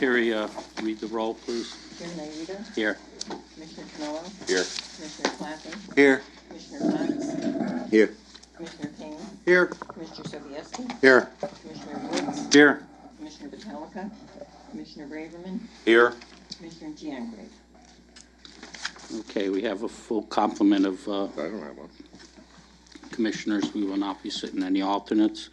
Secretary read the roll, please? Chairman Naida? Here. Commissioner Canolo? Here. Commissioner Clappy? Here. Commissioner Fox? Here. Commissioner King? Here. Commissioner Sobieski? Here. Commissioner Woods? Here. Commissioner Batalika? Commissioner Braverman? Here. Commissioner Giangrave? Okay, we have a full complement of I don't have one. commissioners. We will not be sitting any alternates.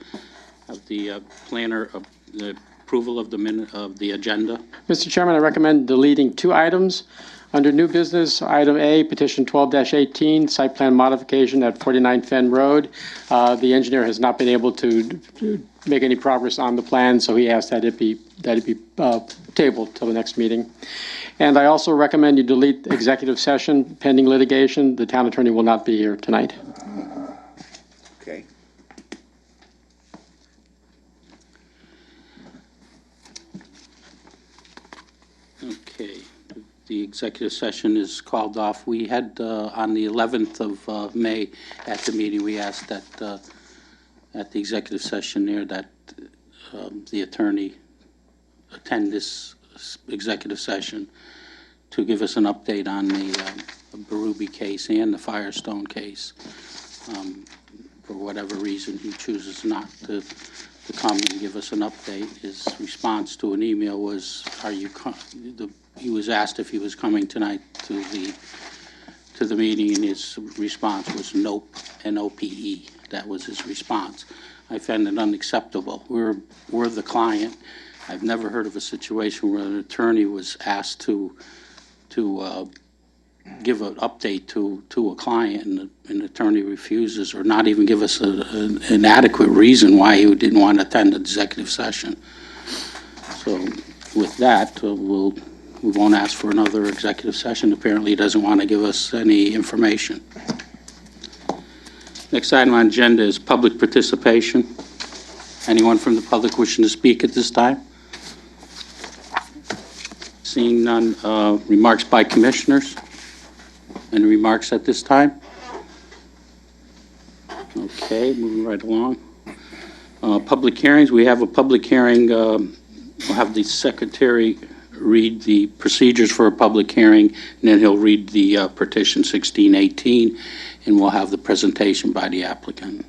Have the planner, the approval of the minute of the agenda. Mr. Chairman, I recommend deleting 2 items. Under new business, item A, petition 12-18, site plan modification at 49 Fenn Road. The engineer has not been able to make any progress on the plan, so he asked that it be tabled till the next meeting. And I also recommend you delete executive session pending litigation. The town attorney will not be here tonight. Okay. Okay, the executive session is called off. We had, on the 11th of May, at the meeting, we asked that, at the executive session there, that the attorney attend this executive session to give us an update on the Berube case and the Firestone case. For whatever reason, he chooses not to come and give us an update. His response to an email was, he was asked if he was coming tonight to the meeting, and his response was nope, N-O-P-E. That was his response. I found it unacceptable. We're the client. I've never heard of a situation where an attorney was asked to give an update to a client, and an attorney refuses, or not even give us an adequate reason why he didn't want to attend the executive session. So with that, we won't ask for another executive session. Apparently, he doesn't want to give us any information. Next item on agenda is public participation. Anyone from the public wishing to speak at this time? Seeing none, remarks by commissioners? Any remarks at this time? Okay, moving right along. Public hearings, we have a public hearing. We'll have the secretary read the procedures for a public hearing, and then he'll read the petition 1618, and we'll have the presentation by the applicant.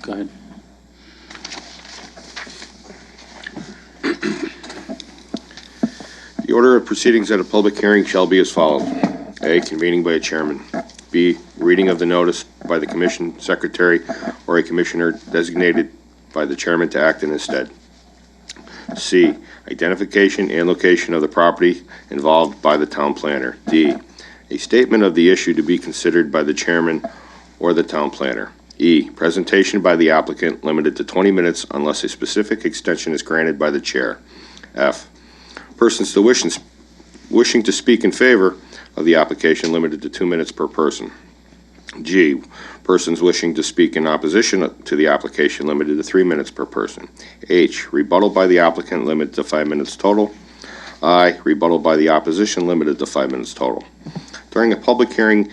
Go ahead. The order of proceedings at a public hearing shall be as follows. A, convening by a chairman. B, reading of the notice by the commission secretary or a commissioner designated by the chairman to act in his stead. C, identification and location of the property involved by the town planner. D, a statement of the issue to be considered by the chairman or the town planner. E, presentation by the applicant limited to 20 minutes unless a specific extension is granted by the chair. F, persons to wishing to speak in favor of the application limited to 2 minutes per person. G, persons wishing to speak in opposition to the application limited to 3 minutes per person. H, rebuttal by the applicant limited to 5 minutes total. I, rebuttal by the opposition limited to 5 minutes total. During a public hearing,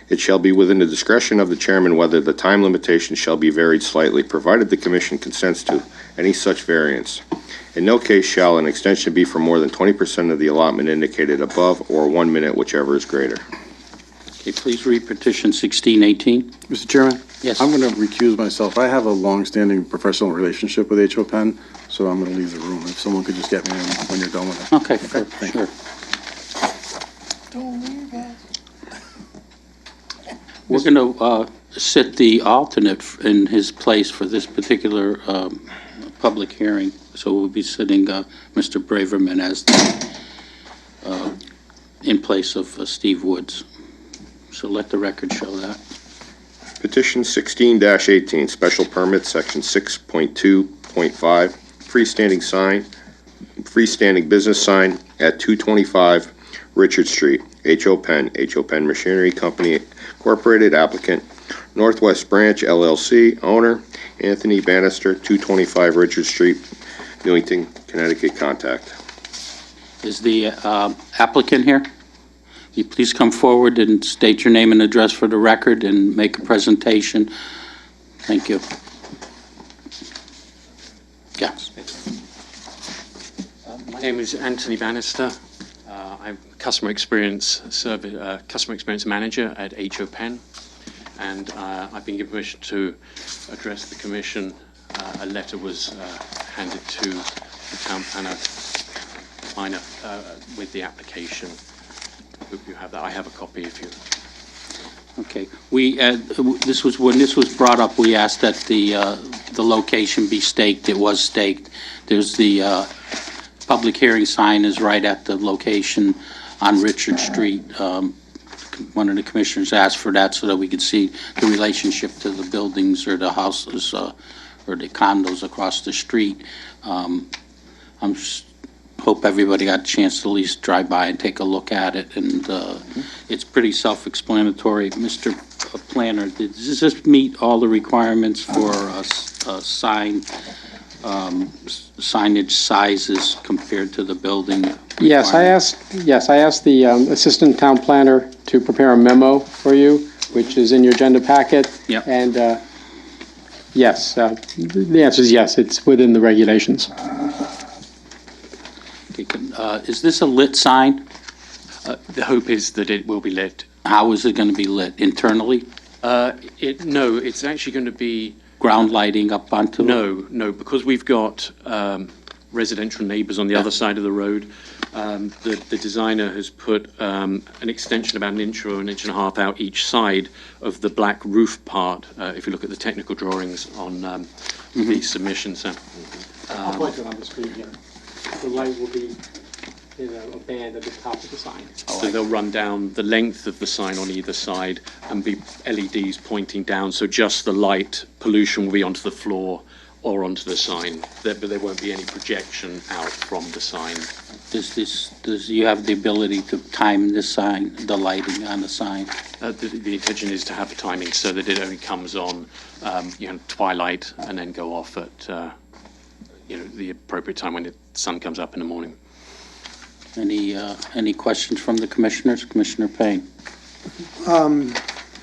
it shall be within the discretion of the chairman whether the time limitation shall be varied slightly, provided the commission consents to any such variance. In no case shall an extension be for more than 20% of the allotment indicated above, or 1 minute, whichever is greater. Okay, please read petition 1618. Mr. Chairman? Yes. I'm going to recuse myself. I have a long-standing professional relationship with H.O. Penn, so I'm going to leave the room. If someone could just get me in when you're done with it. Okay, thank sure. Don't leave, guys. We're going to sit the alternate in his place for this particular public hearing. So we'll be sitting Mr. Braverman as in place of Steve Woods. So let the record show that. Petition 16-18, special permit, section 6.2.5, freestanding business sign at 225 Richard Street, H.O. Penn Machinery Company Incorporated, applicant, Northwest Branch LLC, owner, Anthony Bannister, 225 Richard Street, Newington, Connecticut, contact. Is the applicant here? Will you please come forward and state your name and address for the record and make a presentation? Thank you. Yes. My name is Anthony Bannister. I'm customer experience manager at HO Penn, and I've been given permission to address the commission. A letter was handed to the town planner with the application. I hope you have that. I have a copy if you. Okay. When this was brought up, we asked that the location be staked. It was staked. There's the public hearing sign is right at the location on Richard Street. One of the commissioners asked for that so that we could see the relationship to the buildings or the houses or the condos across the street. Hope everybody got a chance to at least drive by and take a look at it, and it's pretty self-explanatory. Mr. Planner, does this meet all the requirements for signage sizes compared to the building? Yes, I asked the assistant town planner to prepare a memo for you, which is in your agenda packet. Yep. And yes, the answer is yes, it's within the regulations. Okay, is this a lit sign? The hope is that it will be lit. How is it going to be lit? Internally? No, it's actually going to be. Ground lighting up onto it? No, because we've got residential neighbors on the other side of the road. The designer has put an extension about an inch or an inch and a half out each side of the black roof part, if you look at the technical drawings on the submission. So, I'll point it on the screen here. The light will be in a band at the top of the sign. So they'll run down the length of the sign on either side and be LEDs pointing down, so just the light pollution will be onto the floor or onto the sign, but there won't be any projection out from the sign. Does you have the ability to time the sign, the lighting on the sign? The intention is to have the timing so that it only comes on, twilight and then go off at, the appropriate time when the sun comes up in the morning. Any questions from the commissioners? Commissioner Payne?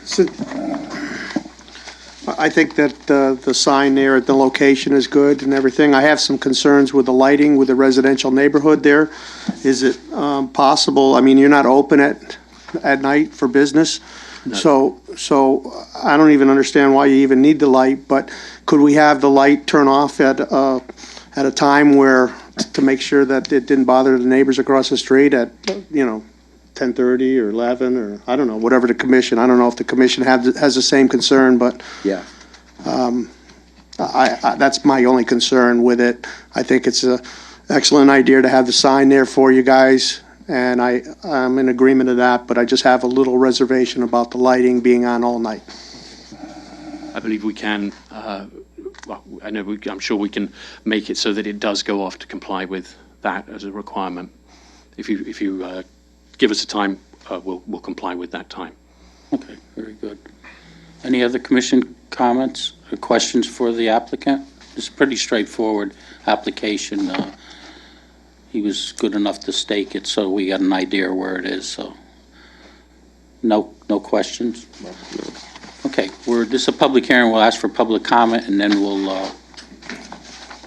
So I think that the sign there at the location is good and everything. I have some concerns with the lighting with the residential neighborhood there. Is it possible, I mean, you're not open at night for business? No. So I don't even understand why you even need the light, but could we have the light turn off at a time where, to make sure that it didn't bother the neighbors across the street at, 10:30 or 11, or I don't know, whatever the commission, I don't know if the commission has the same concern, but Yeah. that's my only concern with it. I think it's an excellent idea to have the sign there for you guys, and I'm in agreement of that, but I just have a little reservation about the lighting being on all night. I believe we can, I'm sure we can make it so that it does go off to comply with that as a requirement. If you give us a time, we'll comply with that time. Okay, very good. Any other commission comments or questions for the applicant? It's a pretty straightforward application. He was good enough to stake it, so we got an idea where it is, so. No questions? Okay, this is a public hearing. We'll ask for public comment, and then we'll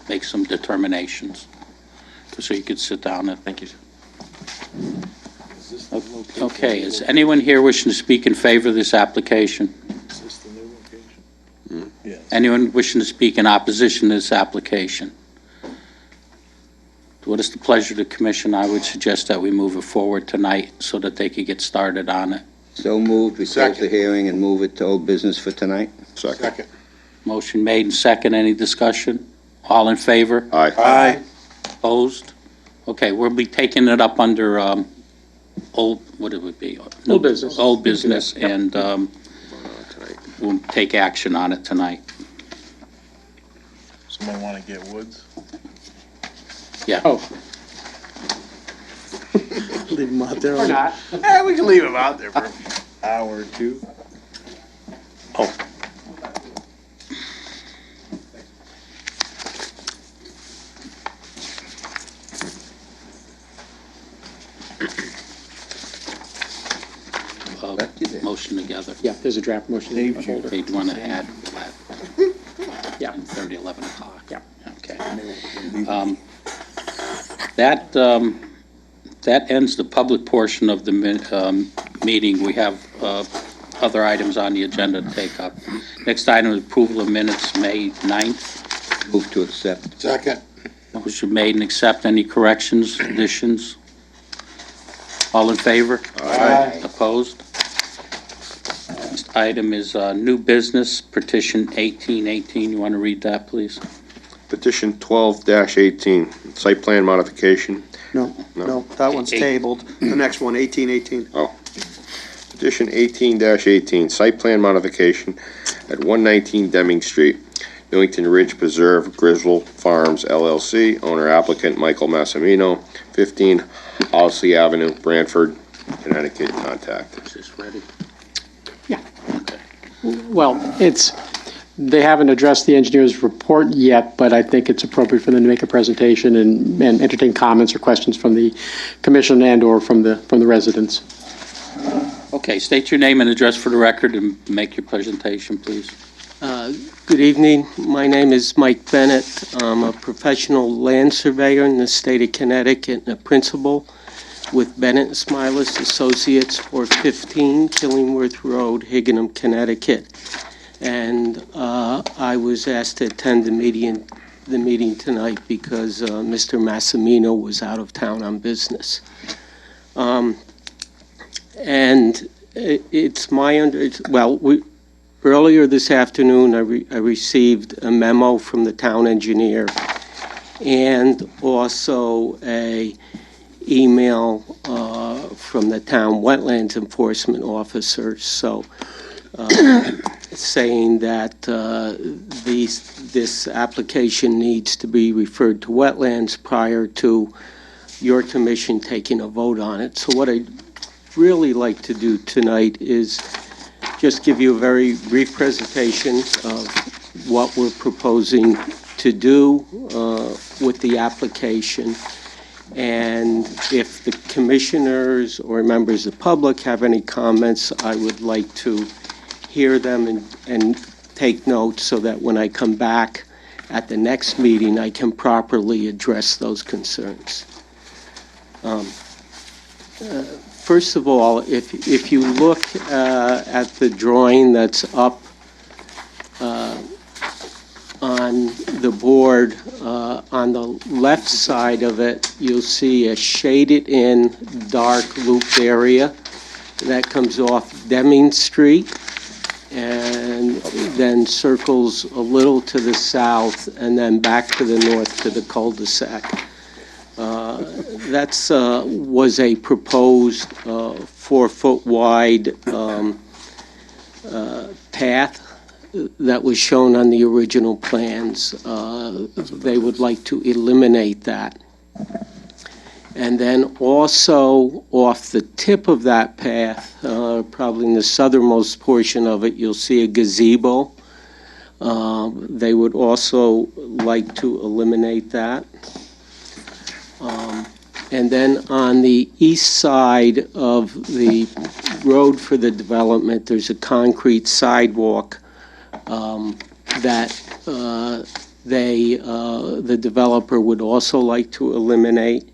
make some determinations. So you could sit down and. Thank you. Okay, is anyone here wishing to speak in favor of this application? Is this the new location? Yes. Anyone wishing to speak in opposition to this application? What is the pleasure of the commission? I would suggest that we move it forward tonight so that they could get started on it. So moved, we close the Second. hearing and move it to old business for tonight? Second. Motion made and second. Any discussion? All in favor? Aye. Opposed? Okay, we'll be taking it up under what it would be? Old business. Old business, Yep. and we'll take action on it tonight. Somebody want to get Woods? Yeah. Oh, Leave him out there. or not. We can leave him out there for an hour or two. Oh. Motion together. Yeah, there's a draft motion. in the folder. Okay, do you want to add that? Yeah. 10:30, 11 o'clock? Yeah. Okay. That ends the public portion of the meeting. We have other items on the agenda to take up. Next item is approval of minutes, May 9th. Move to accept. Second. Motion made and accept. Any corrections, additions? All in favor? Aye. Opposed? Next item is new business, petition 1818. You want to read that, please? Petition 12-18, site plan modification. No, that one's Eight. tabled. The next one, 1818. Petition 18-18, site plan modification at 119 Deming Street, Newington Ridge Preserve, Grizzle Farms LLC, owner applicant Michael Massimino, 15 Hollisley Avenue, Branford, Connecticut. Contact. Is this ready? Well, they haven't addressed the engineer's report yet, but I think it's appropriate for them to make a presentation and entertain comments or questions from the commission and/or from the residents. Okay, state your name and address for the record and make your presentation, please. Good evening. My name is Mike Bennett. I'm a professional land surveyor in the state of Connecticut and a principal with Bennett and Smilas Associates for 15 Killingworth Road, Higginham, Connecticut. And I was asked to attend the meeting tonight because Mr. Massimino was out of town on business. And it's my earlier this afternoon, I received a memo from the town engineer and also a email from the town wetlands enforcement officer, saying that this application needs to be referred to wetlands prior to your commission taking a vote on it. So what I'd really like to do tonight is just give you a very brief presentation of what we're proposing to do with the application. And if the commissioners or members of the public have any comments, I would like to hear them and take notes so that when I come back at the next meeting, I can properly address those concerns. First of all, if you look at the drawing that's up on the board, on the left side of it, you'll see a shaded-in dark looped area that comes off Deming Street and then circles a little to the south and then back to the north to the cul-de-sac. That's was a proposed 4-foot wide path that was shown on the original plans. They would like to eliminate that. And then also off the tip of that path, probably in the southernmost portion of it, you'll see a gazebo. They would also like to eliminate that. And then on the east side of the road for the development, there's a concrete sidewalk that the developer would also like to eliminate.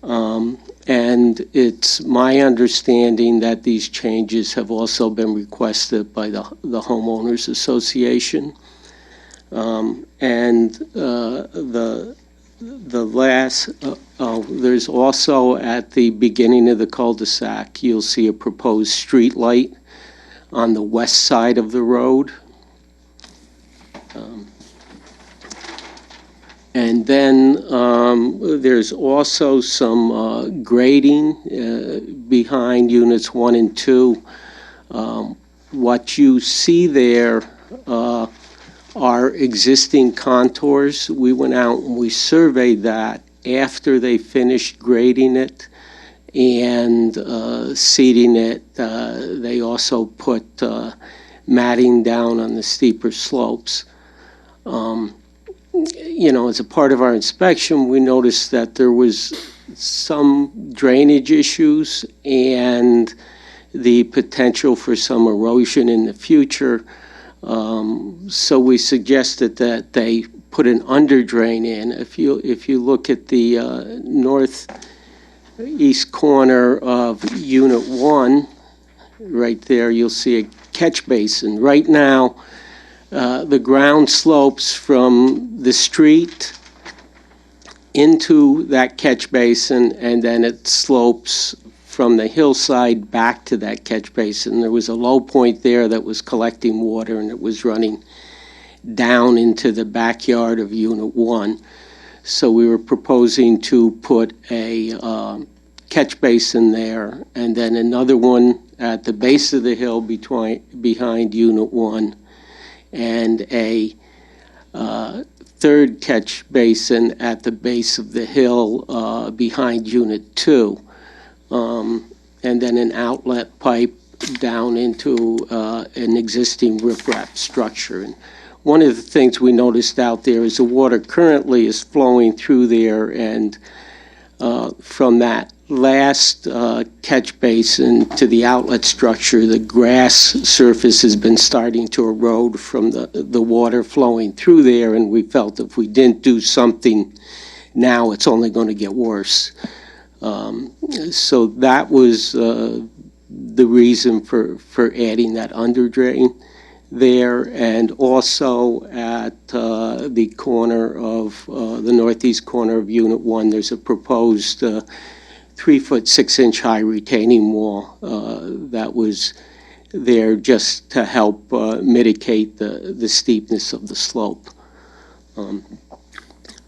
And it's my understanding that these changes have also been requested by the homeowners association. There's also at the beginning of the cul-de-sac, you'll see a proposed street light on the west side of the road. And then there's also some grading behind units 1 and 2. What you see there are existing contours. We went out and we surveyed that after they finished grading it and seeding it. They also put matting down on the steeper slopes. As a part of our inspection, we noticed that there was some drainage issues and the potential for some erosion in the future. So we suggested that they put an under drain in. If you look at the northeast corner of Unit 1, right there, you'll see a catch basin. Right now, the ground slopes from the street into that catch basin, and then it slopes from the hillside back to that catch basin. There was a low point there that was collecting water, and it was running down into the backyard of Unit 1. So we were proposing to put a catch basin there, and then another one at the base of the hill behind Unit 1, and a third catch basin at the base of the hill behind Unit 2, and then an outlet pipe down into an existing riprap structure. And one of the things we noticed out there is the water currently is flowing through there, and from that last catch basin to the outlet structure, the grass surface has been starting to erode from the water flowing through there, and we felt if we didn't do something now, it's only going to get worse. So that was the reason for adding that under drain there, and also at the corner of the northeast corner of Unit 1, there's a proposed 3-foot 6-inch high retaining wall that was there just to help mitigate the steepness of the slope.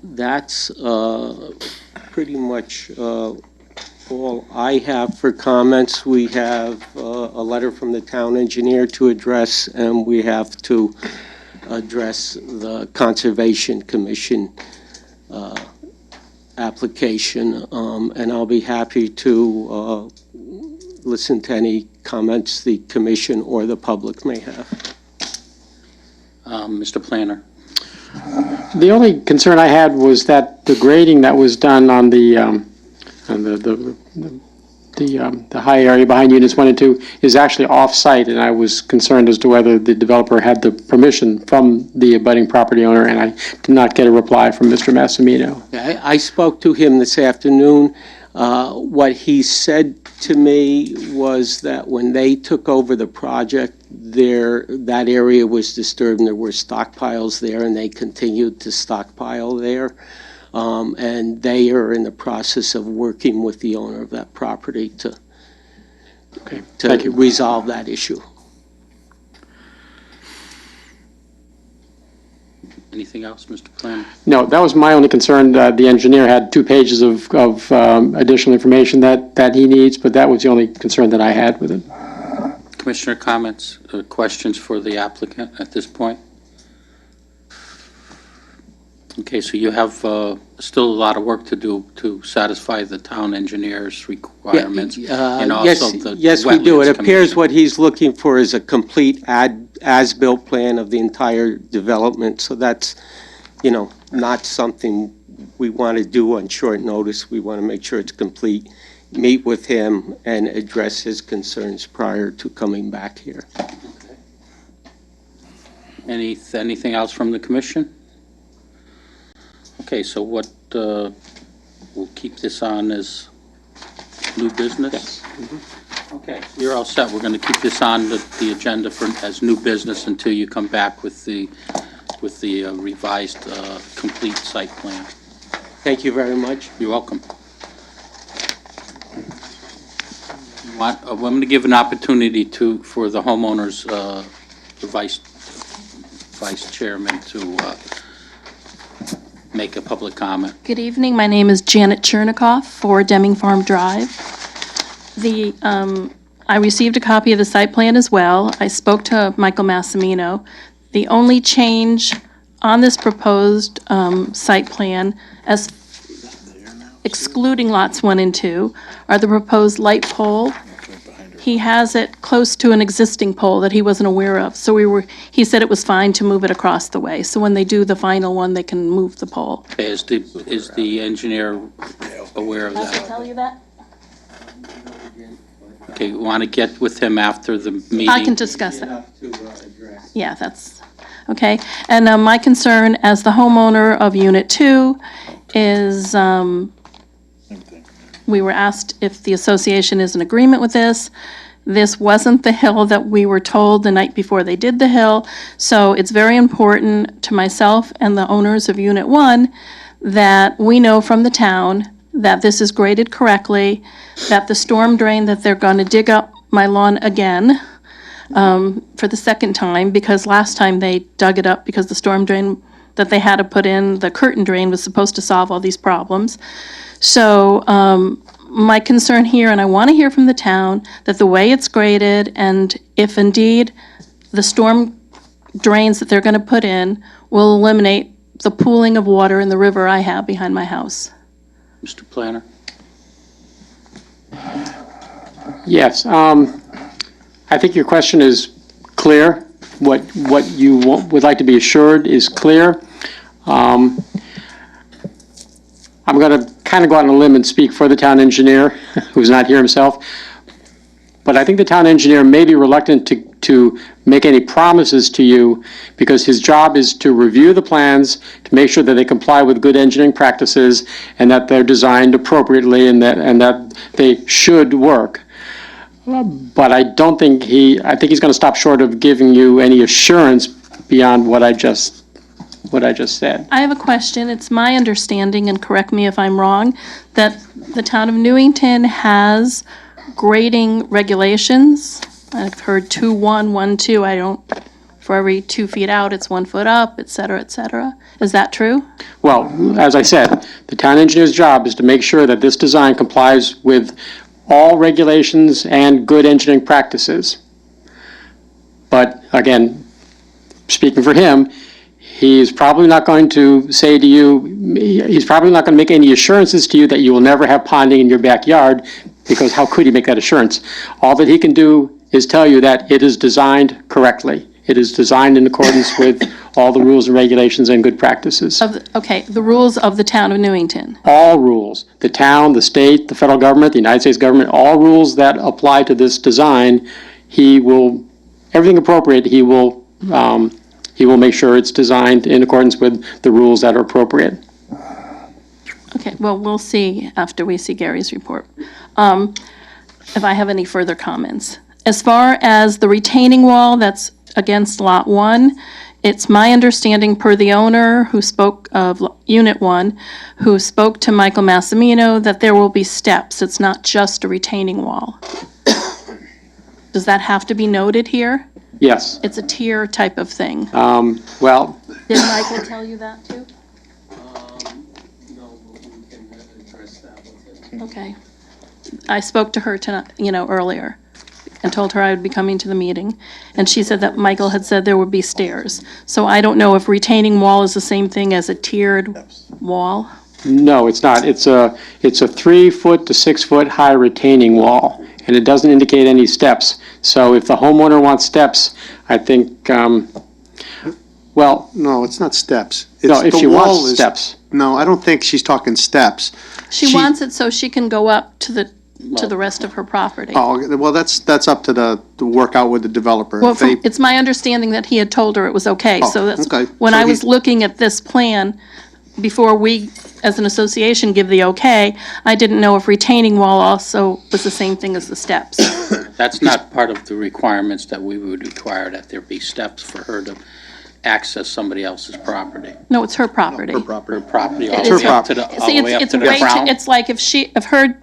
That's pretty much all I have for comments. We have a letter from the town engineer to address, and we have to address the Conservation Commission application, and I'll be happy to listen to any comments the commission or the public may have. Mr. Planner? The only concern I had was that the grading that was done on the high area behind units 1 and 2 is actually off-site, and I was concerned as to whether the developer had the permission from the abutting property owner, and I did not get a reply from Mr. Massimino. I spoke to him this afternoon. What he said to me was that when they took over the project, that area was disturbed and there were stockpiles there, and they continued to stockpile there. And they are in the process of working with the owner of that property to resolve that issue. Anything else, Mr. Planner? No, that was my only concern. The engineer had 2 pages of additional information that he needs, but that was the only concern that I had with it. Commissioner comments, questions for the applicant at this point? Okay, so you have still a lot of work to do to satisfy the town engineer's requirements, and also the Yes, we do. It Wetlands appears Commission. what he's looking for is a complete as-built plan of the entire development, so that's, not something we want to do on short notice. We want to make sure it's complete, meet with him, and address his concerns prior to coming back here. Anything else from the commission? Okay, so what, we'll keep this on as new business? Yes. Okay, you're all set. We're going to keep this on the agenda as new business until you come back with the revised, complete site plan. Thank you very much. You're welcome. I'm going to give an opportunity for the homeowners, the vice chairman to make a public comment. Good evening. My name is Janet Chernikoff for Deming Farm Drive. I received a copy of the site plan as well. I spoke to Michael Massimino. The only change on this proposed site plan, as excluding lots 1 and 2, are the proposed light pole. He has it close to an existing pole that he wasn't aware of, so he said it was fine to move it across the way. So when they do the final one, they can move the pole. Is the engineer aware of Did I that? tell you that? Okay, you want to get with him after the meeting? I can discuss that. Yeah, that's, Okay, and my concern as the homeowner of Unit 2 is, we were asked if the association is in agreement with this. This wasn't the hill that we were told the night before they did the hill, so it's very important to myself and the owners of Unit 1 that we know from the town that this is graded correctly, that the storm drain, that they're going to dig up my lawn again for the second time, because last time they dug it up because the storm drain that they had to put in, the curtain drain, was supposed to solve all these problems. So my concern here, and I want to hear from the town, that the way it's graded, and if indeed the storm drains that they're going to put in will eliminate the pooling of water in the river I have behind my house. Mr. Planner? Yes, I think your question is clear. What you would like to be assured is clear. I'm going to kind of go out on a limb and speak for the town engineer, who's not here himself. But I think the town engineer may be reluctant to make any promises to you, because his job is to review the plans, to make sure that they comply with good engineering practices, and that they're designed appropriately, and that they should work. But I think he's going to stop short of giving you any assurance beyond what I just said. I have a question. It's my understanding, and correct me if I'm wrong, that the town of Newington has grading regulations. I've heard 2-1, 1-2. I don't, for every 2 feet out, it's 1 foot up, et cetera, et cetera. Is that true? Well, as I said, the town engineer's job is to make sure that this design complies with all regulations and good engineering practices. But again, speaking for him, he's probably not going to say to you, he's probably not going to make any assurances to you that you will never have ponding in your backyard, because how could he make that assurance? All that he can do is tell you that it is designed correctly. It is designed in accordance with all the rules and regulations and good practices. Okay, the rules of the town of Newington. All rules, the town, the state, the federal government, the United States government, all rules that apply to this design, everything appropriate, he will make sure it's designed in accordance with the rules that are appropriate. Okay, well, we'll see after we see Gary's report, if I have any further comments. As far as the retaining wall that's against Lot 1, it's my understanding per the owner who spoke of Unit 1, who spoke to Michael Massimino, that there will be steps. It's not just a retaining wall. Does that have to be noted here? Yes. It's a tier type of thing. Well, Did Michael tell you that too? No, we can address that with him. Okay. I spoke to her tonight, earlier, and told her I would be coming to the meeting, and she said that Michael had said there would be stairs. So I don't know if retaining wall is the same thing as a tiered wall. no, it's not. It's a 3 foot to 6 foot high retaining wall, and it doesn't indicate any steps. So if the homeowner wants steps, I think, well, No, it's not steps. no, It's if the she wall wants is- steps. No, I don't think she's talking steps. She wants it so she can go up to the rest of her property. Oh, well, that's up to the workout with the developer. Well, If they- it's my understanding that he had told her it was okay, so that's, okay. when So I was he- looking at this plan, before we, as an association, give the okay, I didn't know if retaining wall also was the same thing as the steps. That's not part of the requirements that we would require, that there be steps for her to access somebody else's property. No, it's her property. Her property. Her property all It the is way up to the, all See, the way up it's to the way too, ground. it's like if her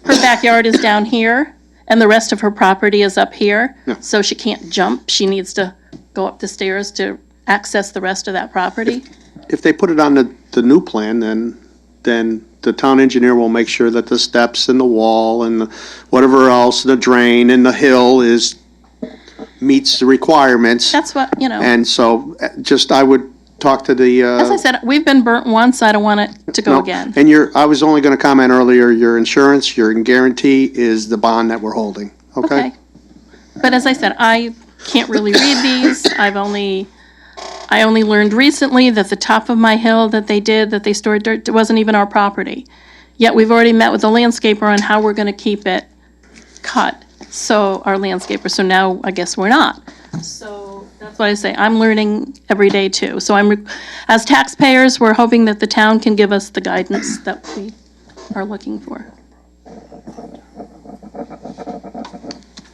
backyard is down here, and the rest of her property is up here, so she can't jump, she needs to go up the stairs to access the rest of that property. If they put it on the new plan, then the town engineer will make sure that the steps and the wall and whatever else, the drain and the hill meets the requirements. That's what, And so, I would talk to the. as I said, we've been burnt once, I don't want it to go No, again. And I was only gonna comment earlier, your insurance, your guarantee is the bond that we're holding, okay? But as I said, I can't really read these. I only learned recently that the top of my hill that they stored dirt, it wasn't even our property. Yet we've already met with the landscaper on how we're gonna keep it cut, so, our landscaper, so now I guess we're not. So That's why I say I'm learning every day too. So as taxpayers, we're hoping that the town can give us the guidance that we are looking for.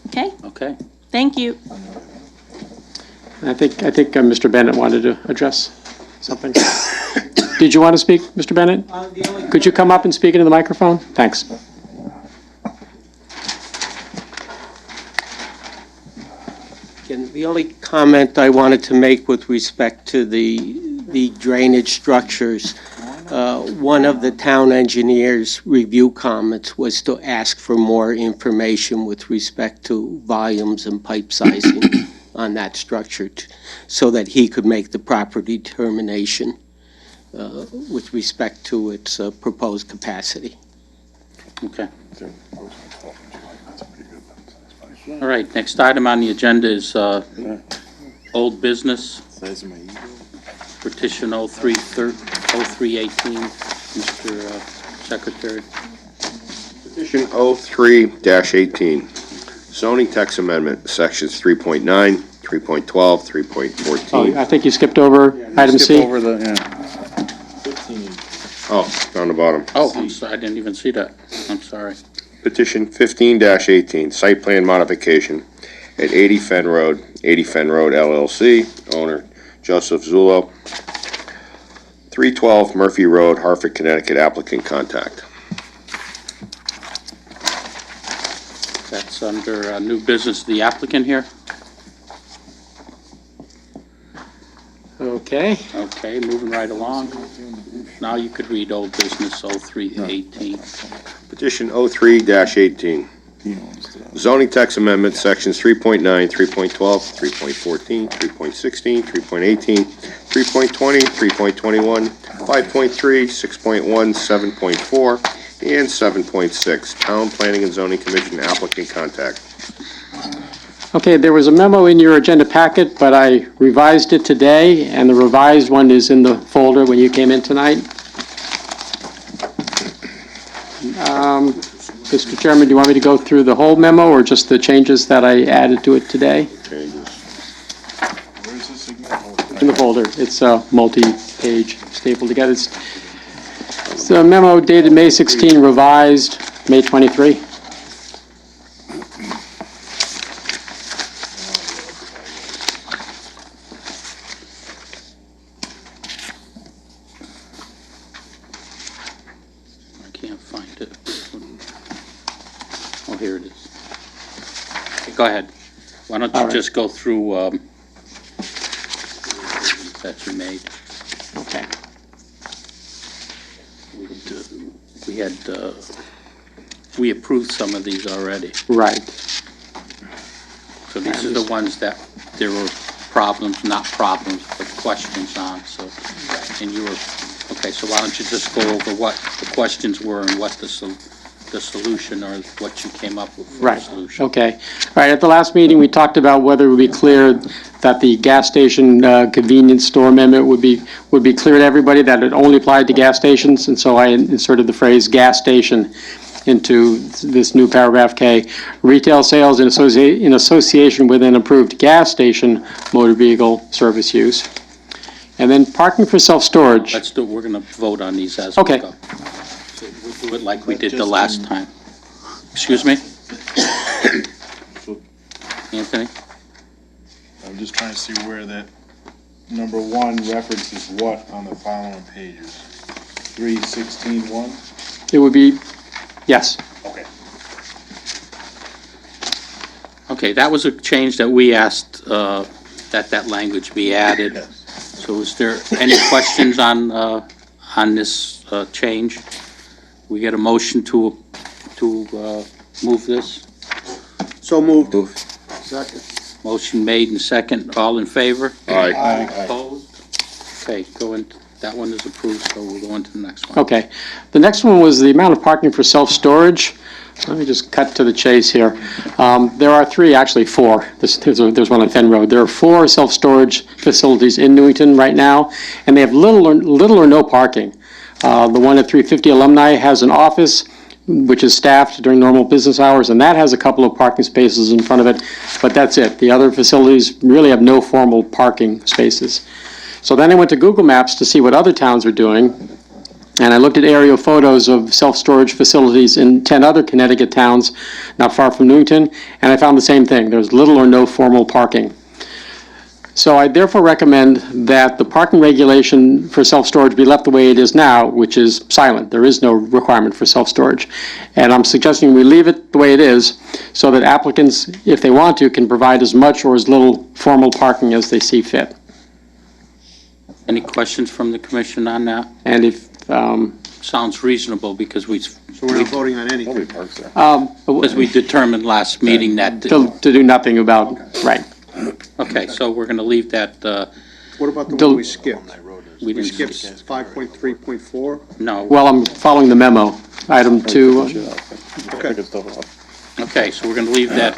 Okay, Okay. thank you. I think Mr. Bennett wanted to address something. Did you want to speak, Mr. Bennett? Could you come up and speak into the microphone? Thanks. And the only comment I wanted to make with respect to the drainage structures, one of the town engineer's review comments was to ask for more information with respect to volumes and pipe sizing on that structure so that he could make the proper determination with respect to its proposed capacity. Okay. All right, next item on the agenda is old business, petition 0318, Mr. Secretary. Petition 03-18, zoning text amendment, sections 3.9, 3.12, 3.14. Oh, I think you skipped over item C. Skip over the, yeah. Oh, down the bottom. Oh, I'm sorry, I didn't even see that. I'm sorry. Petition 15-18, site plan modification at 80 Fen Road LLC, owner Joseph Zullo, 312 Murphy Road, Hartford, Connecticut, applicant contact. That's under new business, the applicant here. Okay. Okay, moving right along. Now you could read old business 0318. Petition 03-18, zoning text amendment, sections 3.9, 3.12, 3.14, 3.16, 3.18, 3.20, 3.21, 5.3, 6.1, 7.4, and 7.6, Town Planning and Zoning Commission applicant contact. Okay, there was a memo in your agenda packet, but I revised it today, and the revised one is in the folder when you came in tonight. Mr. Chairman, do you want me to go through the whole memo, or just the changes that I added to it today? In the folder. It's a multi-page stapled together. It's a memo dated May 16, revised May 23. I can't find it. Oh, here it is. Okay, go ahead. Why don't All you right. just go through that you made? Okay. We approved some of these already. Right. So these are the ones that there were problems, not problems, but questions on, so. And you were, okay, so why don't you just go over what the questions were and what the solution or what you came up with for the Right, solution. okay. All right, at the last meeting, we talked about whether it would be clear that the gas station convenience store amendment would be clear to everybody, that it only applied to gas stations, and so I inserted the phrase "gas station" into this new paragraph K. Retail sales in association with an approved gas station motor vehicle service use. And then parking for self-storage. Let's do, we're gonna vote on these as we Okay. go. So we'll do it like we did the last time. Excuse me? Anthony? I'm just trying to see where that number one references what on the following pages. 3:16:1? It would be, yes. Okay. Okay, that was a change that we asked, that language be added. Yes. So is there any questions on this change? We get a motion to move this? So moved. Motion made and second. All in favor? Aye. Opposed? Okay, go in, that one is approved, so we'll go into the next one. Okay. The next one was the amount of parking for self-storage. Let me just cut to the chase here. There are three, actually four. There's one on Fen Road. There are four self-storage facilities in Newington right now, and they have little or no parking. The one at 350 Alumni has an office, which is staffed during normal business hours, and that has a couple of parking spaces in front of it, but that's it. The other facilities really have no formal parking spaces. So then I went to Google Maps to see what other towns are doing, and I looked at aerial photos of self-storage facilities in 10 other Connecticut towns not far from Newington, and I found the same thing. There's little or no formal parking. So I therefore recommend that the parking regulation for self-storage be left the way it is now, which is silent. There is no requirement for self-storage. And I'm suggesting we leave it the way it is so that applicants, if they want to, can provide as much or as little formal parking as they see fit. Any questions from the commission on that? And if, Sounds reasonable because So we're not voting on anything. Nobody parks there. as we determined last meeting that, to do nothing about, right. okay, so we're going to leave that, What about the Del- one we skipped? we We didn't, skipped 5.3.4? no. Well, I'm following the memo, item 2. Picking stuff up. Okay, so we're going to leave that.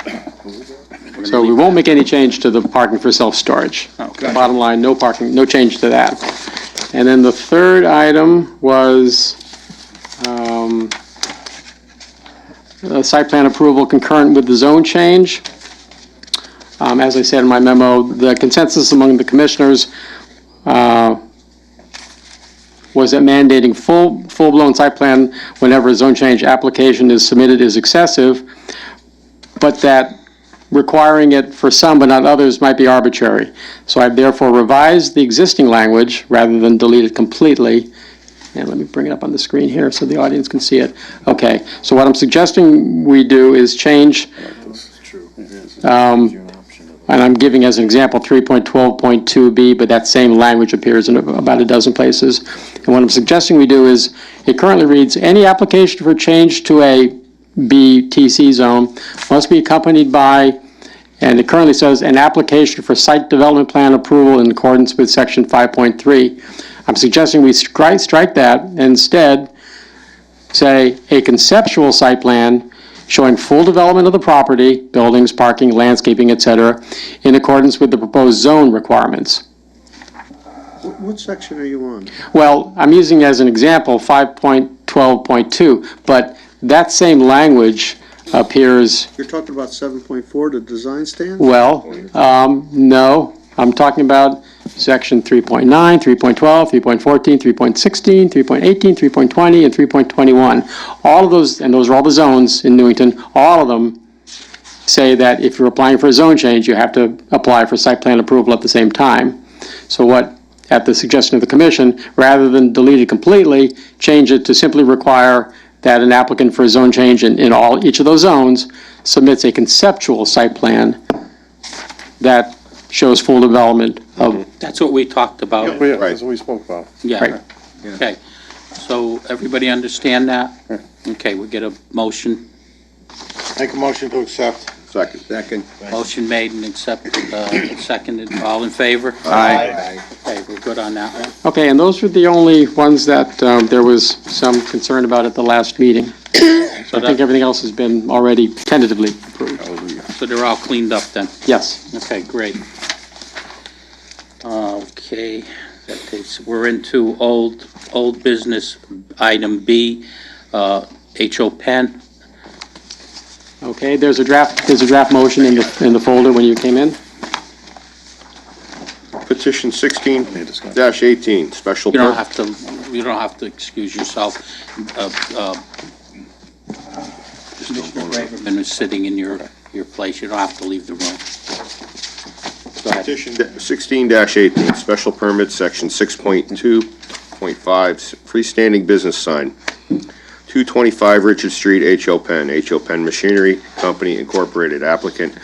So we won't make any change to the parking for self-storage. Okay. Bottom line, no parking, no change to that. And then the third item was site plan approval concurrent with the zone change. As I said in my memo, the consensus among the commissioners was that mandating full-blown site plan whenever a zone change application is submitted is excessive, but that requiring it for some but not others might be arbitrary. So I've therefore revised the existing language rather than delete it completely. And let me bring it up on the screen here so the audience can see it. Okay, so what I'm suggesting we do is change, and I'm giving as an example 3.12.2b, but that same language appears in about a dozen places. And what I'm suggesting we do is, it currently reads, any application for change to a BTC zone must be accompanied by, and it currently says, an application for site development plan approval in accordance with section 5.3. I'm suggesting we strike that and instead say a conceptual site plan showing full development of the property, buildings, parking, landscaping, etc., in accordance with the proposed zone requirements. What section are you on? Well, I'm using as an example 5.12.2, but that same language appears, You're talking about 7.4, the design stands? well, no, I'm talking about section 3.9, 3.12, 3.14, 3.16, 3.18, 3.20, and 3.21. All of those, and those are all the zones in Newington, all of them say that if you're applying for a zone change, you have to apply for site plan approval at the same time. So what, at the suggestion of the commission, rather than delete it completely, change it to simply require that an applicant for a zone change in each of those zones submits a conceptual site plan that shows full development of, That's what we talked about. Yeah, that's what we spoke about. Yeah, Right. okay. So everybody understand that? Okay, we get a motion. Make a motion to accept. Second. Second. Motion made and seconded. All in favor? Aye. Okay, we're good on that one. okay, and those were the only ones that there was some concern about at the last meeting. So I think everything else has been already tentatively approved. So they're all cleaned up then? Yes. Okay, great. Okay, that takes, we're into old business, item B, H.O. Penn. Okay, there's a draft motion in the folder when you came in. Petition 16-18, special You don't permit. you don't have to excuse yourself. Commissioner Braverman is sitting in your place. You don't have to leave the room. Go ahead. Petition 16-18, special permit, section 6.2.5, freestanding business sign. 225 Richard Street, H.O. Penn Machinery Company Incorporated, applicant,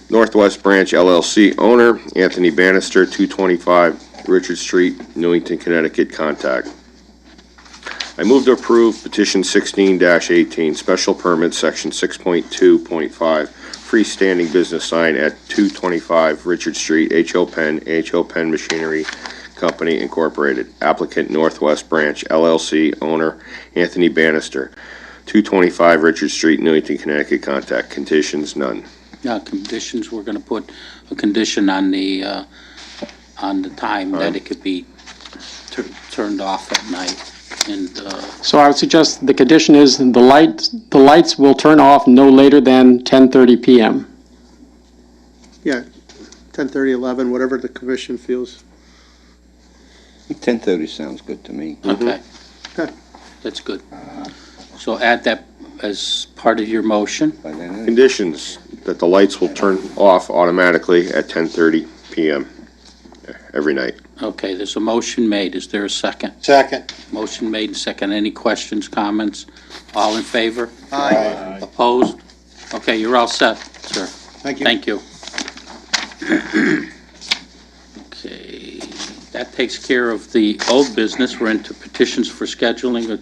Northwest Branch LLC, owner, Anthony Bannister, 225 Richard Street, Newington, Connecticut, contact. I move to approve petition 16-18, special permit, section 6.2.5, freestanding business sign at 225 Richard Street, H.O. Penn Machinery Company Incorporated, applicant Northwest Branch LLC, owner Anthony Bannister, 225 Richard Street, Newington, Connecticut, contact. Conditions, none. Conditions, we're going to put a condition on the time that it could be turned off at night. And, So I would suggest the condition is the lights will turn off no later than 10:30 PM. Yeah, 10:30, 11, whatever the commission feels. 10:30 sounds good to me. okay. Okay. That's good. So add that as part of your motion. By then, Conditions that the lights will turn off automatically at 10:30 PM every night. Okay, there's a motion made. Is there a second? Second. Motion made and second. Any questions, comments? All in favor? Aye. Opposed? Okay, you're all set, sir. Thank you. Thank you. Okay, that takes care of the old business. We're into petitions for scheduling,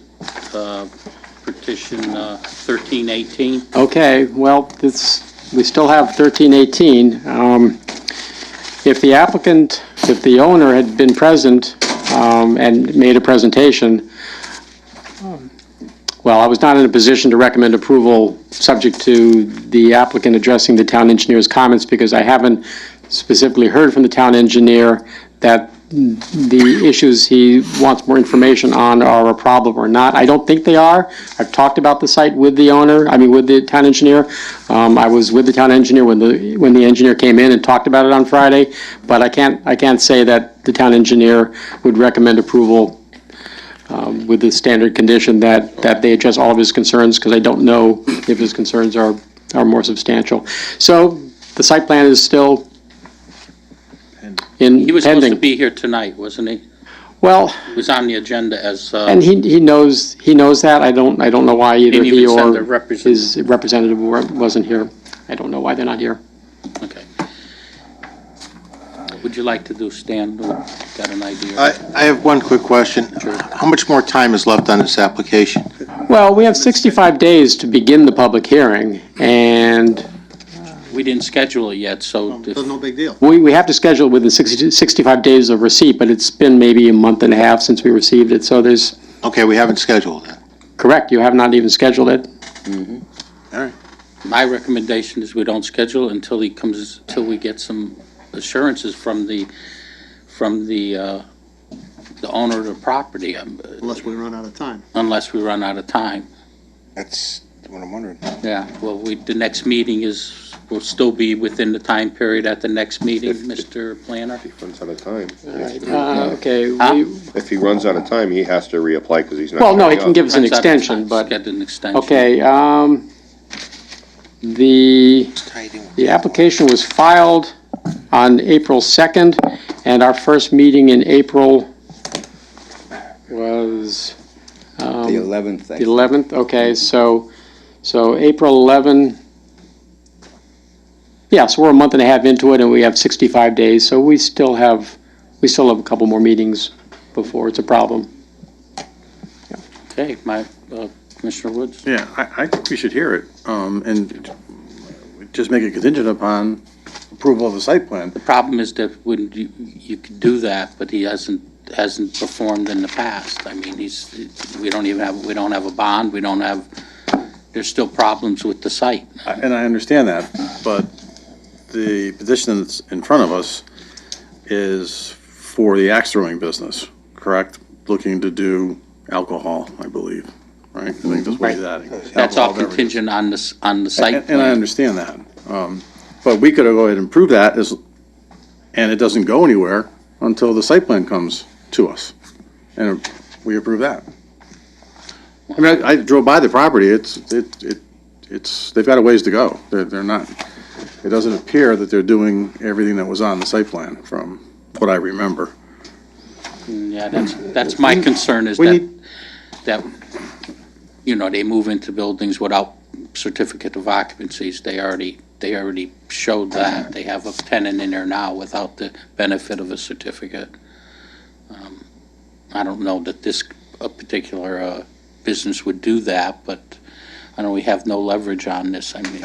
petition 1318. Okay, well, we still have 1318. If the applicant, if the owner had been present and made a presentation, well, I was not in a position to recommend approval subject to the applicant addressing the town engineer's comments because I haven't specifically heard from the town engineer that the issues he wants more information on are a problem or not. I don't think they are. I've talked about the site with the owner, with the town engineer. I was with the town engineer when the engineer came in and talked about it on Friday, but I can't say that the town engineer would recommend approval with the standard condition that they address all of his concerns, because I don't know if his concerns are more substantial. So the site plan is still He was supposed to pending. be here tonight, wasn't he? Well, He was on the agenda as, and he knows that. I don't know why either Didn't he even send a or representative. his representative wasn't here. I don't know why they're not here. Okay. What would you like to do, Stan? Got an idea? I have one quick question. Sure. How much more time is left on this application? Well, we have 65 days to begin the public hearing, and We didn't schedule it yet, so if- So no big deal. we have to schedule it within 65 days of receipt, but it's been maybe a month and a half since we received it, so there's, Okay, we haven't scheduled it. correct, you have not even scheduled it? my recommendation is we don't schedule it until we get some assurances from the owner of the property, Unless we run out of time. unless we run out of time. That's what I'm wondering. Yeah, well, the next meeting will still be within the time period at the next meeting, Mr. Planner? If he runs out of time, Okay. Huh? if he runs out of time, he has to reapply because he's not. Well, no, he showing can up. give us an Runs out of extension, time, but, Get an extension. okay, the application was filed on April 2nd, and our first meeting in April was the 11th, the 11th, okay, so April 11, yeah, so we're a month and a half into it, and we have 65 days, so we still have a couple more meetings before it's a problem. Okay, Commissioner Woods? Yeah, I think we should hear it, and just make it contingent upon approval of the site plan. The problem is that when you could do that, but he hasn't performed in the past. I mean, we don't have a bond, there's still problems with the site. And I understand that, but the petition that's in front of us is for the axe throwing business, correct? Looking to do alcohol, I believe, right? I think that's what he's adding. That's all Alcohol beverages. contingent on the site And I plan. understand that. But we could go ahead and prove that, and it doesn't go anywhere until the site plan comes to us. And we approve that. I mean, I drove by the property, they've got a ways to go. They're not, it doesn't appear that they're doing everything that was on the site plan, from what I remember. Yeah, that's my concern is We that, they move into buildings without certificate of occupancies. They already showed that. They have a tenant in there now without the benefit of a certificate. I don't know that this particular business would do that, but I know we have no leverage on this. I mean,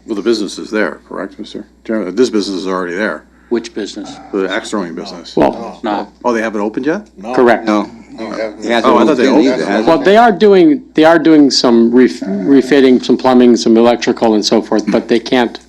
Well, the business is there, correct, Mr. Chairman? This business is already there, which business? the axe throwing business. Well, Not, Oh, they haven't opened yet? correct. No. He hasn't Oh, I thought moved they in opened either, it. has he? Well, they are doing some refitting, some plumbing, some electrical and so forth, but they can't,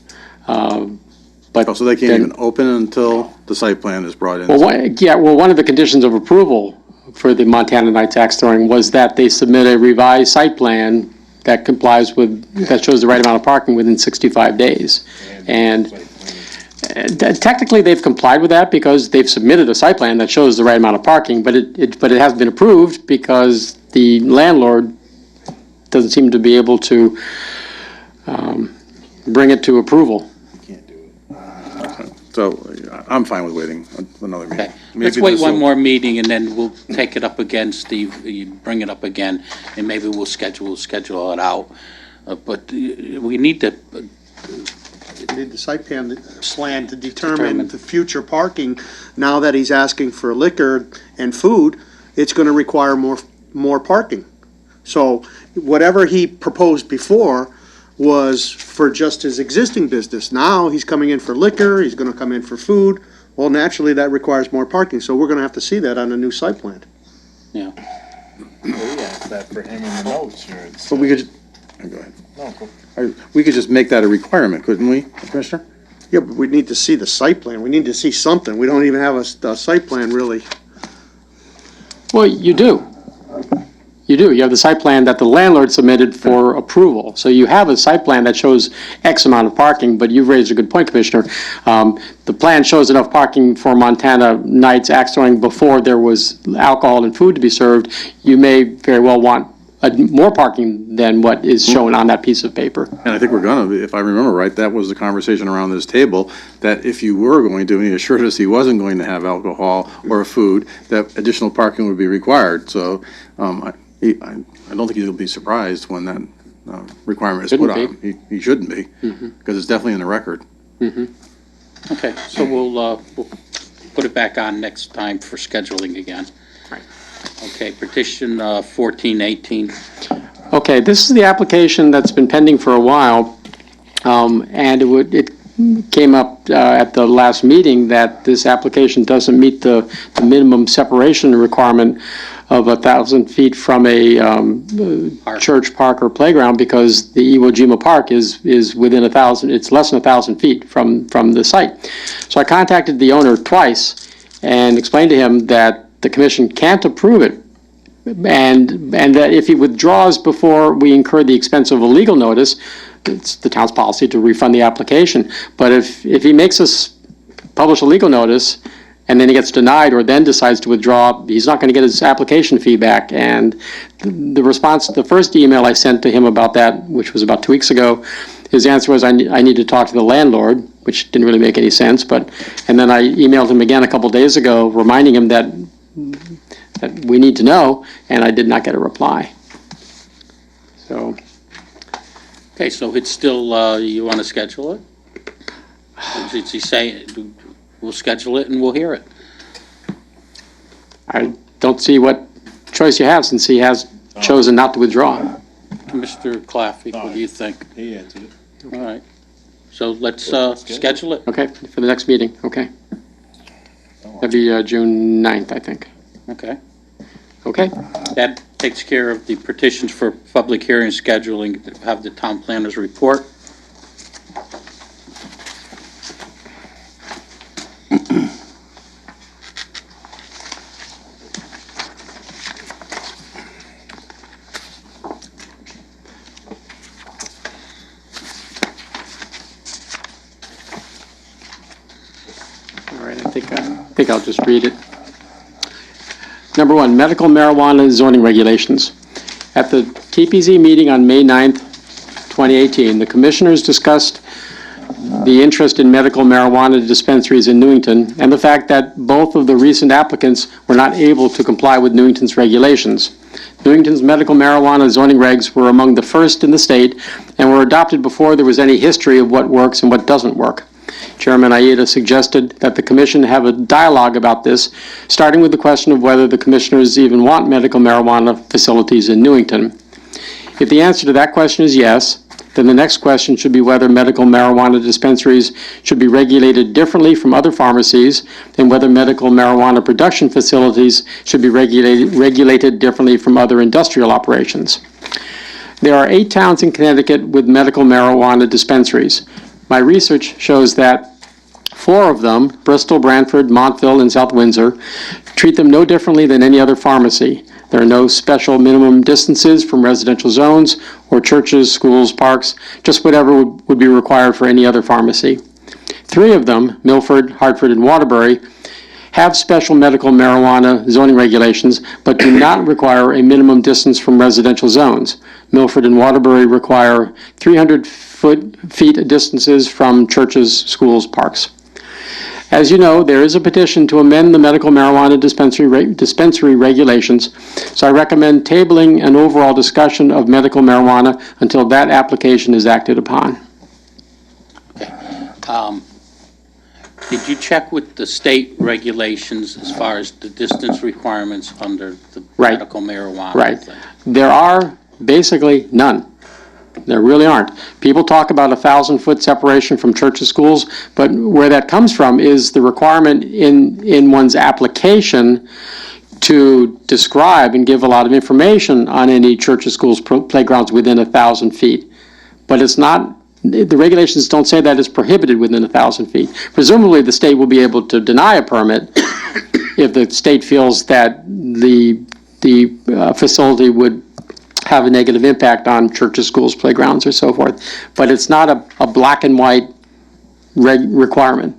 but. Oh, so they can't then- even open until the site plan is brought in? Well, one of the conditions of approval for the Montana Knights axe throwing was that they submit a revised site plan that complies with, that shows the right amount of parking within 65 days. And technically, they've complied with that because they've submitted a site plan that shows the right amount of parking, but it hasn't been approved because the landlord doesn't seem to be able to bring it to approval. So I'm fine with waiting another meeting. Okay, let's Maybe wait this'll- one more meeting, and then we'll take it up again, Steve, you bring it up again, and maybe we'll schedule it out. But we need to, Need the site plan to determine the future parking. Now that he's asking for liquor and food, it's gonna require more parking. So whatever he proposed before was for just his existing business. Now he's coming in for liquor, he's gonna come in for food. Well, naturally, that requires more parking, so we're gonna have to see that on the new site plan. yeah. We asked that for him in the notes here. But we could, go ahead. No, go. We could just make that a requirement, couldn't we, Commissioner? Yeah, but we need to see the site plan. We need to see something. We don't even have a site plan, really. Well, you do. You do. You have the site plan that the landlord submitted for approval. So you have a site plan that shows X amount of parking, but you've raised a good point, Commissioner. The plan shows enough parking for Montana Knights axe throwing before there was alcohol and food to be served. You may very well want more parking than what is shown on that piece of paper. And I think we're gonna, if I remember right, that was the conversation around this table, that if you were going to, and he assured us he wasn't going to have alcohol or food, that additional parking would be required. So I don't think he'll be surprised when that requirement is put on him. He shouldn't be, because it's definitely in the record. Okay, so we'll put it back on next time for scheduling again. Right. Okay, petition 1418. Okay, this is the application that's been pending for a while, and it came up at the last meeting that this application doesn't meet the minimum separation requirement of 1,000 feet from a church, park, or playground, because the Iwo Jima Park is within 1,000, it's less than 1,000 feet from the site. So I contacted the owner twice and explained to him that the commission can't approve it, and that if he withdraws before we incur the expense of a legal notice, it's the town's policy to refund the application. But if he makes us publish a legal notice, and then he gets denied or then decides to withdraw, he's not going to get his application fee back. And the response, the first email I sent to him about that, which was about 2 weeks ago, his answer was, I need to talk to the landlord, which didn't really make any sense. And then I emailed him again a couple days ago, reminding him that we need to know, and I did not get a reply. So, Okay, so it's still, you want to schedule it? Is he saying, we'll schedule it and we'll hear it? I don't see what choice you have, since he has chosen not to withdraw. Mr. Claffey, what do you think? He answered it. All right, so let's schedule it. Okay, for the next meeting, okay. That'd be June 9th, I think. Okay, Okay, that takes care of the petitions for public hearing scheduling, have the town planner's report. all right, I think I'll just read it. Number one, medical marijuana zoning regulations. At the TPZ meeting on May 9th, 2018, the commissioners discussed the interest in medical marijuana dispensaries in Newington and the fact that both of the recent applicants were not able to comply with Newington's regulations. Newington's medical marijuana zoning regs were among the first in the state and were adopted before there was any history of what works and what doesn't work. Chairman Aida suggested that the commission have a dialogue about this, starting with the question of whether the commissioners even want medical marijuana facilities in Newington. If the answer to that question is yes, then the next question should be whether medical marijuana dispensaries should be regulated differently from other pharmacies, and whether medical marijuana production facilities should be regulated differently from other industrial operations. There are 8 towns in Connecticut with medical marijuana dispensaries. My research shows that 4 of them, Bristol, Brantford, Montville, and South Windsor, treat them no differently than any other pharmacy. There are no special minimum distances from residential zones or churches, schools, parks, just whatever would be required for any other pharmacy. 3 of them, Milford, Hartford, and Waterbury, have special medical marijuana zoning regulations, but do not require a minimum distance from residential zones. Milford and Waterbury require 300 feet distances from churches, schools, parks. As you know, there is a petition to amend the medical marijuana dispensary regulations, so I recommend tabling an overall discussion of medical marijuana until that application is acted upon. Did you check with the state regulations as far as the distance requirements under the Right. medical marijuana? Right. thing? There are basically none. There really aren't. People talk about 1,000-foot separation from churches, schools, but where that comes from is the requirement in one's application to describe and give a lot of information on any churches, schools, playgrounds within 1,000 feet. But it's not, the regulations don't say that it's prohibited within 1,000 feet. Presumably, the state will be able to deny a permit if the state feels that the facility would have a negative impact on churches, schools, playgrounds, or so forth. But it's not a black and white requirement.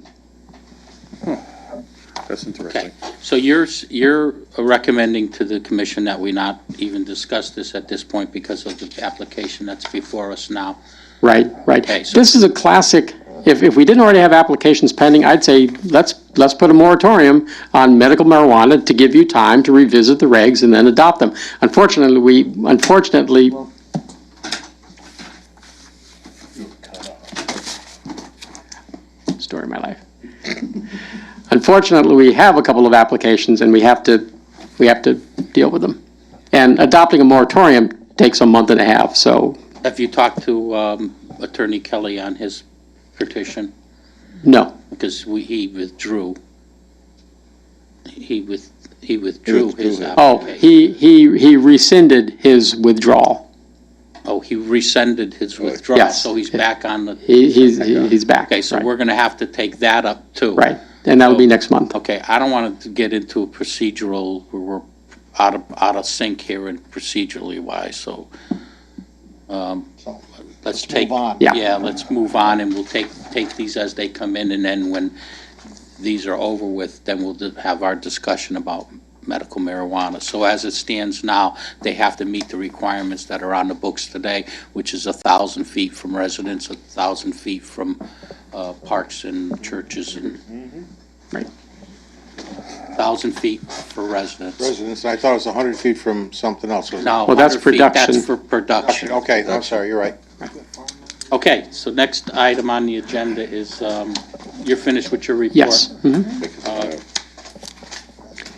That's interesting. Okay, so you're recommending to the commission that we not even discuss this at this point because of the application that's before us now? Right, right. Okay, so- This is a classic, if we didn't already have applications pending, I'd say let's put a moratorium on medical marijuana to give you time to revisit the regs and then adopt them. Unfortunately, story of my life. Unfortunately, we have a couple of applications and we have to deal with them. And adopting a moratorium takes a month and a half, so Have you talked to Attorney Kelly on his petition? no. Because he withdrew. He withdrew his Oh, application. he rescinded his withdrawal. Oh, he rescinded his withdrawal, Yes. so he's back on the, He's back. okay, so right. we're gonna have to take that up too. Right, and that'll be next month. Okay, I don't want to get into a procedural, where we're out of sync here and procedurally wise, so, let's take. move on. Yeah. Yeah, let's move on, and we'll take these as they come in, and then when these are over with, then we'll have our discussion about medical marijuana. So as it stands now, they have to meet the requirements that are on the books today, which is 1,000 feet from residents, 1,000 feet from parks and churches, and Right. 1,000 feet for residents. Residents, I thought it was 100 feet from something else. wasn't it? No, Well, that's 100 feet, production. That's for production. Okay, I'm sorry, you're right. Okay, so next item on the agenda is, you're finished with your report? Yes. Mhm.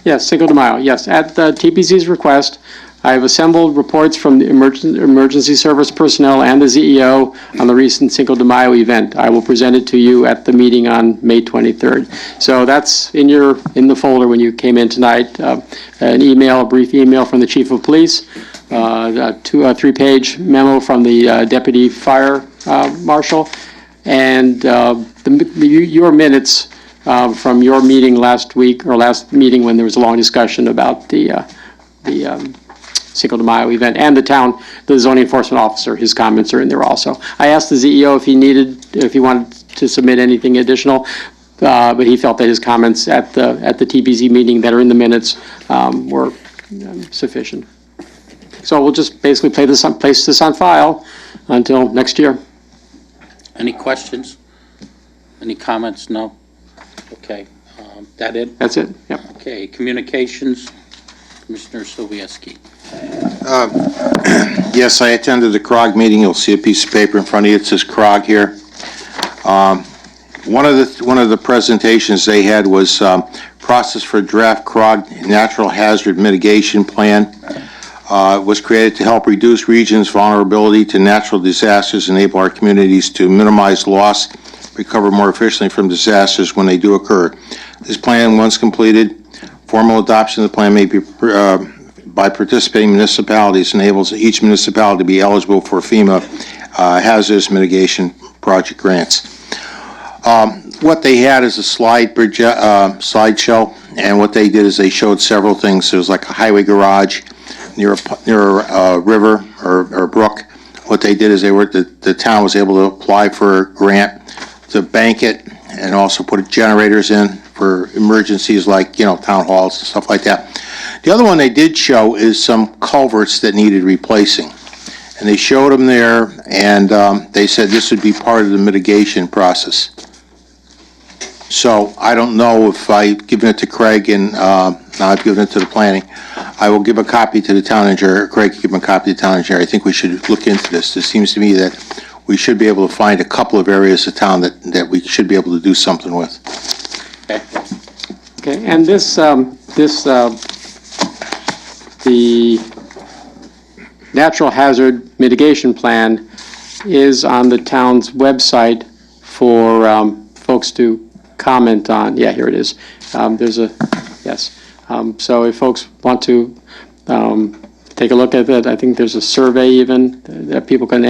Yes, Cinco de Mayo, yes. At the TPC's request, I have assembled reports from the emergency service personnel and the ZEO on the recent Cinco de Mayo event. I will present it to you at the meeting on May 23rd. So that's in the folder when you came in tonight. An email, a brief email from the chief of police, a 3-page memo from the deputy fire marshal, and your minutes from your meeting last week, or last meeting when there was a long discussion about the Cinco de Mayo event, and the zoning enforcement officer, his comments are in there also. I asked the ZEO if he wanted to submit anything additional, but he felt that his comments at the TPZ meeting that are in the minutes were sufficient. So we'll just basically place this on file until next year. Any questions? Any comments? No? Okay, that it? That's it, yep. Okay, communications, Commissioner Sobieski. Yes, I attended the CROG meeting. You'll see a piece of paper in front of you. It says CROG here. One of the presentations they had was process for draft CROG Natural Hazard Mitigation Plan. Was created to help reduce regions' vulnerability to natural disasters, enable our communities to minimize loss, recover more efficiently from disasters when they do occur. This plan, once completed, formal adoption of the plan may be by participating municipalities, enables each municipality to be eligible for FEMA hazardous mitigation project grants. What they had is a slideshow, and what they did is they showed several things. There was like a highway garage near a river or brook. What they did is the town was able to apply for a grant to bank it and also put generators in for emergencies like, town halls and stuff like that. The other one they did show is some culverts that needed replacing. And they showed them there, and they said this would be part of the mitigation process. So I don't know if I've given it to Craig and now I've given it to the planning. I will give a copy to the town engineer. Craig can give a copy to the town engineer. I think we should look into this. It seems to me that we should be able to find a couple of areas of town that we should be able to do something with. Okay, and the natural hazard mitigation plan is on the town's website for folks to comment on. Yeah, here it is. Yes. So if folks want to take a look at it, I think there's a survey even that people can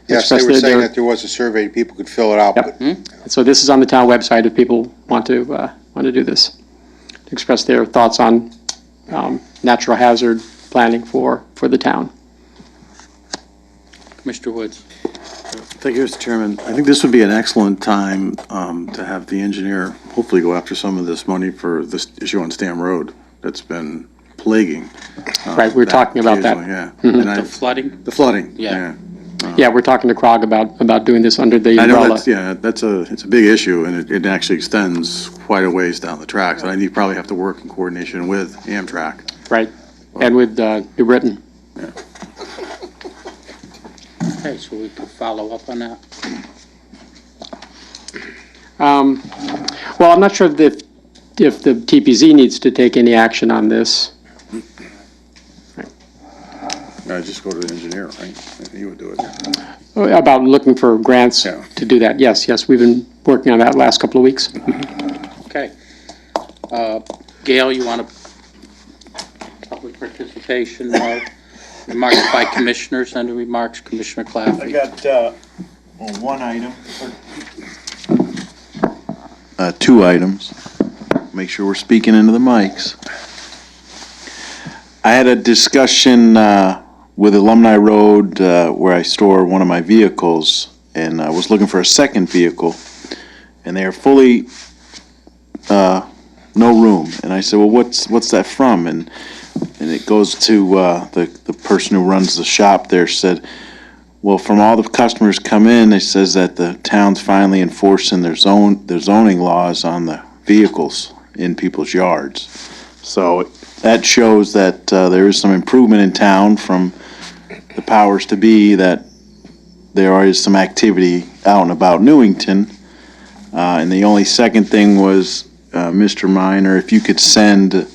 Yes, they were saying that there was a survey, people could fill it out. Yep. So this is on the town website if people want to do this, to express their thoughts on natural hazard planning for the town. Commissioner Woods. Thank you, Mr. Chairman. I think this would be an excellent time to have the engineer hopefully go after some of this money for this issue on Stam Road that's been plaguing. Right, we're talking about that. Occasionally, yeah. And The flooding? The flooding, Yeah. yeah. Yeah, we're talking to CROG about doing this under the I know umbrella. it's a big issue, and it actually extends quite a ways down the tracks. And you probably have to work in coordination with Amtrak. Right, and with New Britain. Okay, so we can follow up on that. Well, I'm not sure if the TPZ needs to take any action on this. Just go to the engineer, right? He would do it. About looking for grants Yeah. to do that. Yes, we've been working on that last couple of weeks. Okay. Gail, you want to, public participation, remarks by commissioners, under remarks, Commissioner Claffey. I got, one item. Two items. Make sure we're speaking into the mics. I had a discussion, with Alumni Road, where I store one of my vehicles, and I was looking for a second vehicle, and they are fully, no room. And I said, well, what's that from? And it goes to, the person who runs the shop there said, well, from all the customers come in, it says that the town's finally enforcing their zoning laws on the vehicles in people's yards. So that shows that, there is some improvement in town from the powers to be, that there is some activity out and about Newington. And the only second thing was, Mr. Minor, if you could send,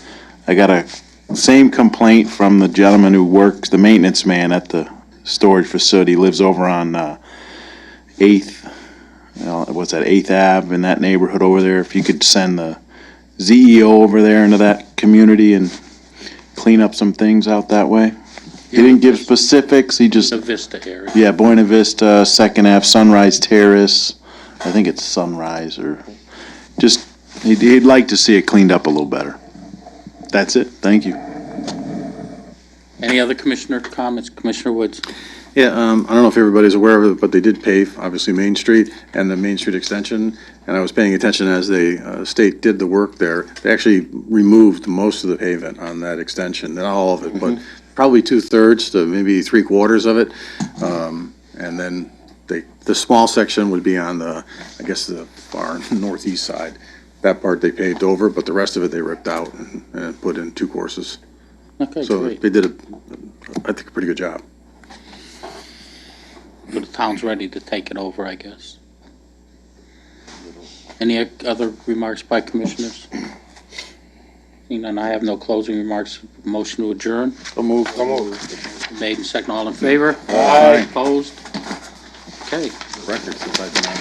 I got a same complaint from the gentleman who works, the maintenance man at the storage facility, lives over on 8th, what's that, 8th Ave, in that neighborhood over there. If you could send the ZEO over there into that community and clean up some things out that way. He didn't give specifics, he just, The Vista area. yeah, Buena Vista, 2nd Ave, Sunrise Terrace, I think it's Sunrise, or just, he'd like to see it cleaned up a little better. That's it, thank you. Any other commissioner comments? Commissioner Woods. Yeah, I don't know if everybody's aware of it, but they did pave, obviously, Main Street and the Main Street extension. And I was paying attention as the state did the work there. They actually removed most of the pavement on that extension, not all of it, but probably 2/3 to maybe 3/4 of it. And then the small section would be on the, I guess, the far northeast side. That part they paved over, but the rest of it they ripped out and put in 2 courses. Okay, So great. they did, I think, a pretty good job. So the town's ready to take it over, I guess. Any other remarks by commissioners? Seeing none, I have no closing remarks. Motion to adjourn. So move. Made and second, all in favor? Aye. Opposed? Okay. Record since I've been on.